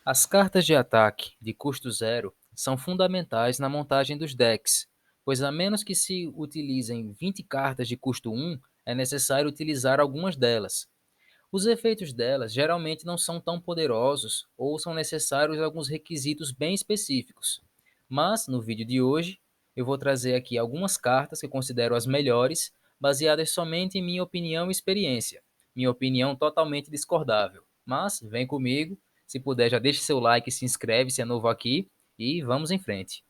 As cartas de ataque de custo zero são fundamentais na montagem dos decks, pois a menos que se utilizem 20 cartas de custo 1, é necessário utilizar algumas delas. Os efeitos delas geralmente não são tão poderosos ou são necessários alguns requisitos bem específicos. Mas, no vídeo de hoje, eu vou trazer aqui algumas cartas que eu considero as melhores, baseadas somente em minha opinião e experiência. Minha opinião totalmente discordável. Mas, vem comigo, se puder já deixe seu like, se inscreve se é novo aqui e vamos em frente.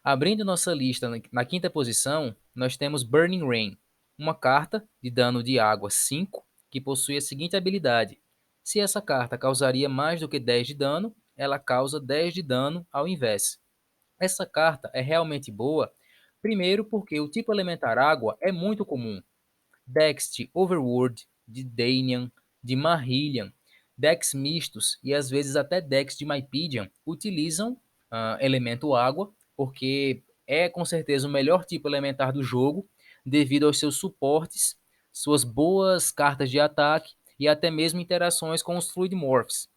Abrindo nossa lista na quinta posição, nós temos Burning Rain, uma carta de dano de água 5 que possui a seguinte habilidade: se essa carta causaria mais do que 10 de dano, ela causa 10 de dano ao invés. Essa carta é realmente boa, primeiro porque o tipo elementar água é muito comum. Decks de Overworld, de Dainian, de Marillion, decks mistos e às vezes até decks de Mypedium utilizam elemento água, porque é com certeza o melhor tipo elementar do jogo, devido aos seus suportes, suas boas cartas de ataque e até mesmo interações com os Fluid Morphs.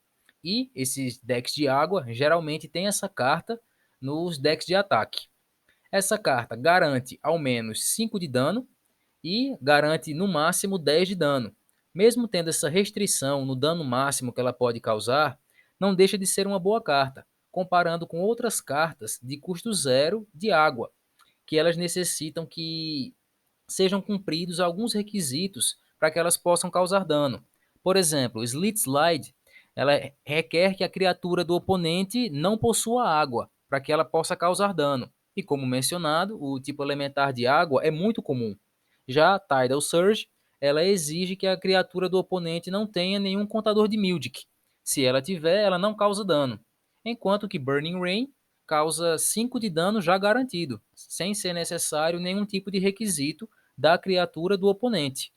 E esses decks de água geralmente têm essa carta nos decks de ataque. Essa carta garante ao menos 5 de dano e garante no máximo 10 de dano. Mesmo tendo essa restrição no dano máximo que ela pode causar, não deixa de ser uma boa carta, comparando com outras cartas de custo zero de água, que elas necessitam que sejam cumpridos alguns requisitos para que elas possam causar dano. Por exemplo, Slit Slide, ela requer que a criatura do oponente não possua água, para que ela possa causar dano. E como mencionado, o tipo elementar de água é muito comum. Já a Tidal Surge, ela exige que a criatura do oponente não tenha nenhum contador de Mildic. Se ela tiver, ela não causa dano. Enquanto que Burning Rain causa 5 de dano já garantido, sem ser necessário nenhum tipo de requisito da criatura do oponente.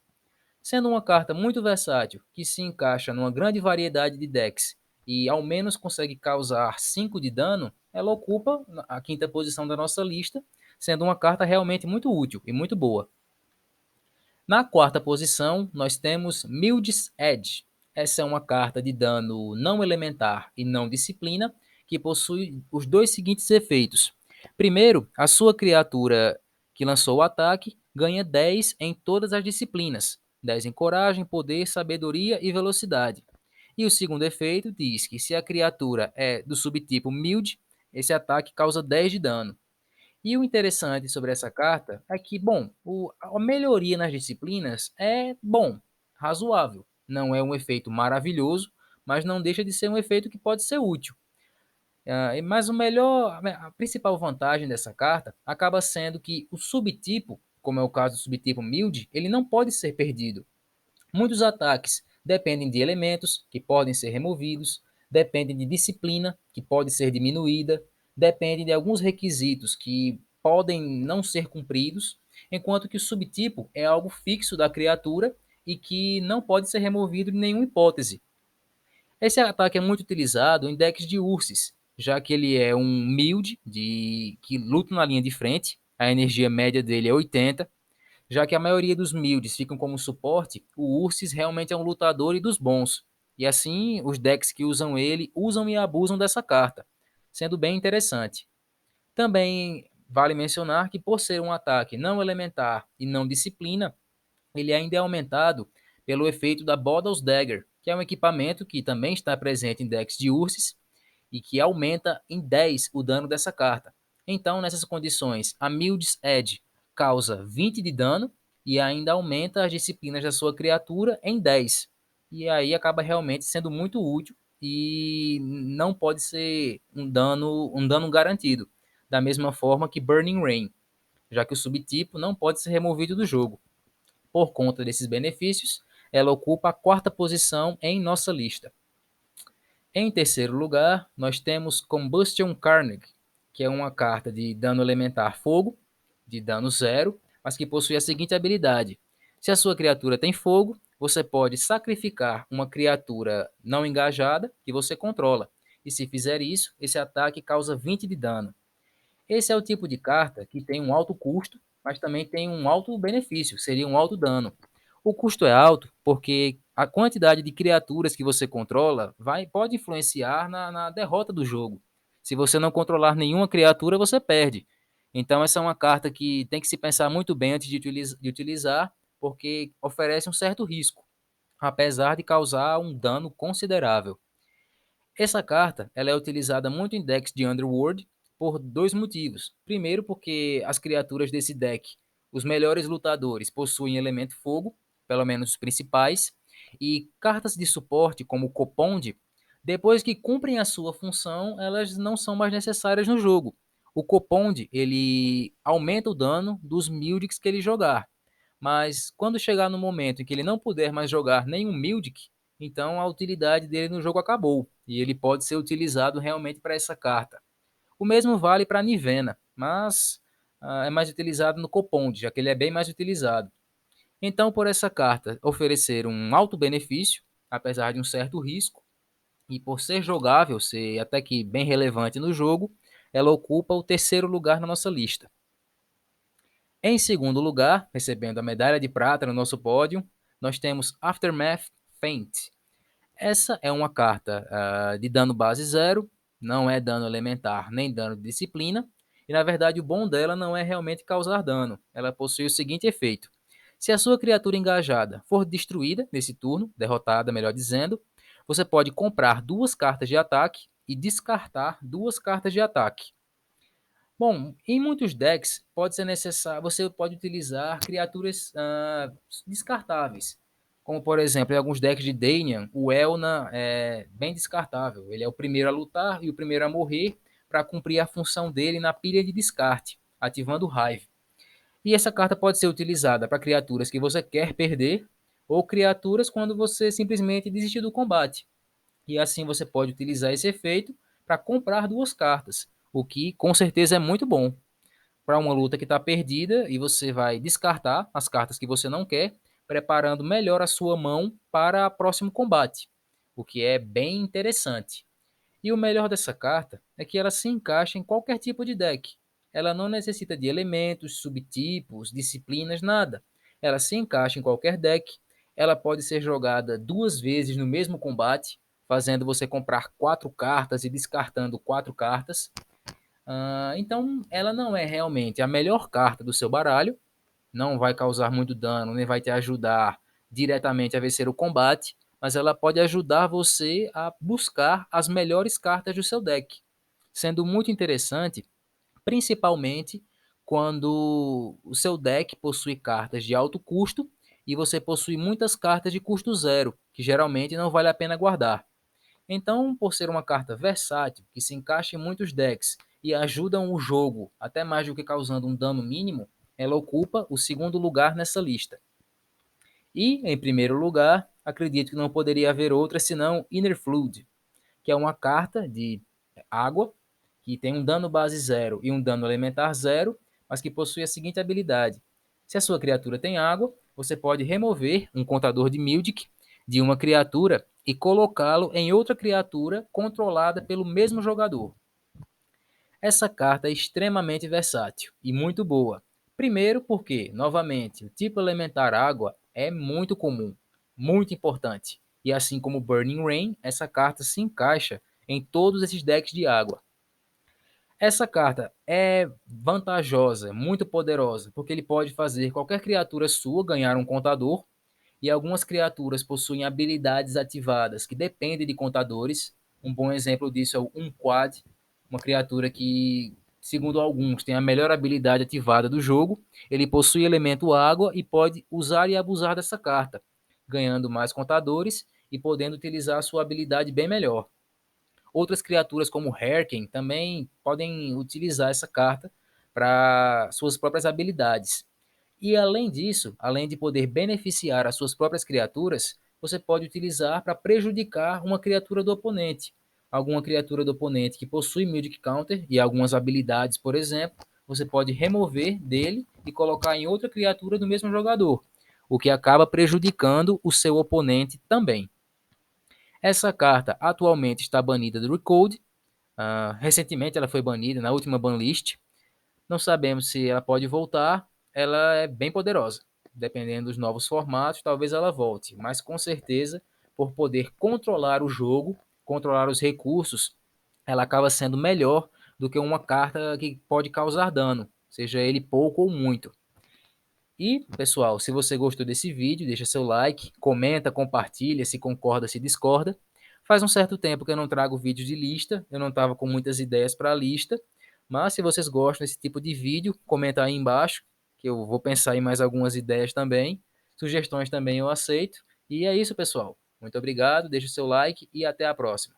Sendo uma carta muito versátil, que se encaixa numa grande variedade de decks e ao menos consegue causar 5 de dano, ela ocupa a quinta posição da nossa lista, sendo uma carta realmente muito útil e muito boa. Na quarta posição, nós temos Mild's Edge. Essa é uma carta de dano não elementar e não disciplina, que possui os dois seguintes efeitos. Primeiro, a sua criatura que lançou o ataque ganha 10 em todas as disciplinas: 10 em coragem, poder, sabedoria e velocidade. E o segundo efeito diz que se a criatura é do subtipo Mild, esse ataque causa 10 de dano. E o interessante sobre essa carta é que, bom, a melhoria nas disciplinas é bom, razoável. Não é um efeito maravilhoso, mas não deixa de ser um efeito que pode ser útil. Mas o melhor, a principal vantagem dessa carta acaba sendo que o subtipo, como é o caso do subtipo Mild, ele não pode ser perdido. Muitos ataques dependem de elementos que podem ser removidos, dependem de disciplina que pode ser diminuída, dependem de alguns requisitos que podem não ser cumpridos, enquanto que o subtipo é algo fixo da criatura e que não pode ser removido em nenhuma hipótese. Esse ataque é muito utilizado em decks de Ursis, já que ele é um mild que luta na linha de frente, a energia média dele é 80, já que a maioria dos Milds ficam como suporte, o Ursis realmente é um lutador e dos bons. E assim, os decks que usam ele usam e abusam dessa carta, sendo bem interessante. Também vale mencionar que por ser um ataque não elementar e não disciplina, ele ainda é aumentado pelo efeito da Bodal's Dagger, que é um equipamento que também está presente em decks de Ursis e que aumenta em 10 o dano dessa carta. Então, nessas condições, a Mild's Edge causa 20 de dano e ainda aumenta as disciplinas da sua criatura em 10. E aí acaba realmente sendo muito útil e não pode ser um dano garantido, da mesma forma que Burning Rain, já que o subtipo não pode ser removido do jogo. Por conta desses benefícios, ela ocupa a quarta posição em nossa lista. Em terceiro lugar, nós temos Combustion Carnage, que é uma carta de dano elementar fogo, de dano zero, mas que possui a seguinte habilidade: se a sua criatura tem fogo, você pode sacrificar uma criatura não engajada que você controla. E se fizer isso, esse ataque causa 20 de dano. Esse é o tipo de carta que tem um alto custo, mas também tem um alto benefício, seria um alto dano. O custo é alto porque a quantidade de criaturas que você controla pode influenciar na derrota do jogo. Se você não controlar nenhuma criatura, você perde. Então, essa é uma carta que tem que se pensar muito bem antes de utilizar, porque oferece um certo risco, apesar de causar um dano considerável. Essa carta ela é utilizada muito em decks de Underworld por dois motivos. Primeiro, porque as criaturas desse deck, os melhores lutadores, possuem elemento fogo, pelo menos os principais, e cartas de suporte, como o Copond, depois que cumprem a sua função, elas não são mais necessárias no jogo. O Copond, ele aumenta o dano dos Mildics que ele jogar, mas quando chegar no momento em que ele não puder mais jogar nenhum Mildic, então a utilidade dele no jogo acabou e ele pode ser utilizado realmente para essa carta. O mesmo vale para a Nivena, mas é mais utilizado no Copond, já que ele é bem mais utilizado. Então, por essa carta oferecer um alto benefício, apesar de um certo risco, e por ser jogável, ser até que bem relevante no jogo, ela ocupa o terceiro lugar na nossa lista. Em segundo lugar, recebendo a medalha de prata no nosso pódio, nós temos Aftermath Feint. Essa é uma carta de dano base zero, não é dano elementar nem dano de disciplina, e na verdade o bom dela não é realmente causar dano. Ela possui o seguinte efeito: se a sua criatura engajada for destruída nesse turno, derrotada, melhor dizendo, você pode comprar duas cartas de ataque e descartar duas cartas de ataque. Bom, em muitos decks pode ser necessário, você pode utilizar criaturas descartáveis. Como por exemplo, em alguns decks de Danian, o Elna é bem descartável. Ele é o primeiro a lutar e o primeiro a morrer para cumprir a função dele na pilha de descarte, ativando o Hive. E essa carta pode ser utilizada para criaturas que você quer perder ou criaturas quando você simplesmente desistir do combate. E assim você pode utilizar esse efeito para comprar duas cartas, o que com certeza é muito bom para uma luta que está perdida e você vai descartar as cartas que você não quer, preparando melhor a sua mão para o próximo combate, o que é bem interessante. E o melhor dessa carta é que ela se encaixa em qualquer tipo de deck. Ela não necessita de elementos, subtipos, disciplinas, nada. Ela se encaixa em qualquer deck. Ela pode ser jogada duas vezes no mesmo combate, fazendo você comprar quatro cartas e descartando quatro cartas. Então, ela não é realmente a melhor carta do seu baralho, não vai causar muito dano, nem vai te ajudar diretamente a vencer o combate, mas ela pode ajudar você a buscar as melhores cartas do seu deck, sendo muito interessante, principalmente quando o seu deck possui cartas de alto custo e você possui muitas cartas de custo zero, que geralmente não vale a pena guardar. Então, por ser uma carta versátil, que se encaixa em muitos decks e ajudam o jogo até mais do que causando um dano mínimo, ela ocupa o segundo lugar nessa lista. E, em primeiro lugar, acredito que não poderia haver outra senão Inner Flood, que é uma carta de água, que tem um dano base zero e um dano elementar zero, mas que possui a seguinte habilidade. Se a sua criatura tem água, você pode remover um contador de Mildic de uma criatura e colocá-lo em outra criatura controlada pelo mesmo jogador. Essa carta é extremamente versátil e muito boa. Primeiro porque, novamente, o tipo elementar água é muito comum, muito importante. E assim como Burning Rain, essa carta se encaixa em todos esses decks de água. Essa carta é vantajosa, muito poderosa, porque ele pode fazer qualquer criatura sua ganhar um contador, e algumas criaturas possuem habilidades ativadas que dependem de contadores. Um bom exemplo disso é o Unquad, uma criatura que, segundo alguns, tem a melhor habilidade ativada do jogo. Ele possui elemento água e pode usar e abusar dessa carta, ganhando mais contadores e podendo utilizar a sua habilidade bem melhor. Outras criaturas, como Herken, também podem utilizar essa carta para suas próprias habilidades. E além disso, além de poder beneficiar as suas próprias criaturas, você pode utilizar para prejudicar uma criatura do oponente. Alguma criatura do oponente que possui Mildic Counter e algumas habilidades, por exemplo, você pode remover dele e colocar em outra criatura do mesmo jogador, o que acaba prejudicando o seu oponente também. Essa carta atualmente está banida do Recode. Recentemente ela foi banida na última banlist. Não sabemos se ela pode voltar. Ela é bem poderosa. dependendo dos novos formatos, talvez ela volte, mas com certeza, por poder controlar o jogo, controlar os recursos, ela acaba sendo melhor do que uma carta que pode causar dano, seja ele pouco ou muito. E, pessoal, se você gostou desse vídeo, deixa seu like, comenta, compartilha, se concorda, se discorda. Faz um certo tempo que eu não trago vídeos de lista, eu não estava com muitas ideias para a lista, mas se vocês gostam desse tipo de vídeo, comenta aí embaixo, que eu vou pensar em mais algumas ideias também. Sugestões também eu aceito. E é isso, pessoal. Muito obrigado, deixa o seu like e até a próxima.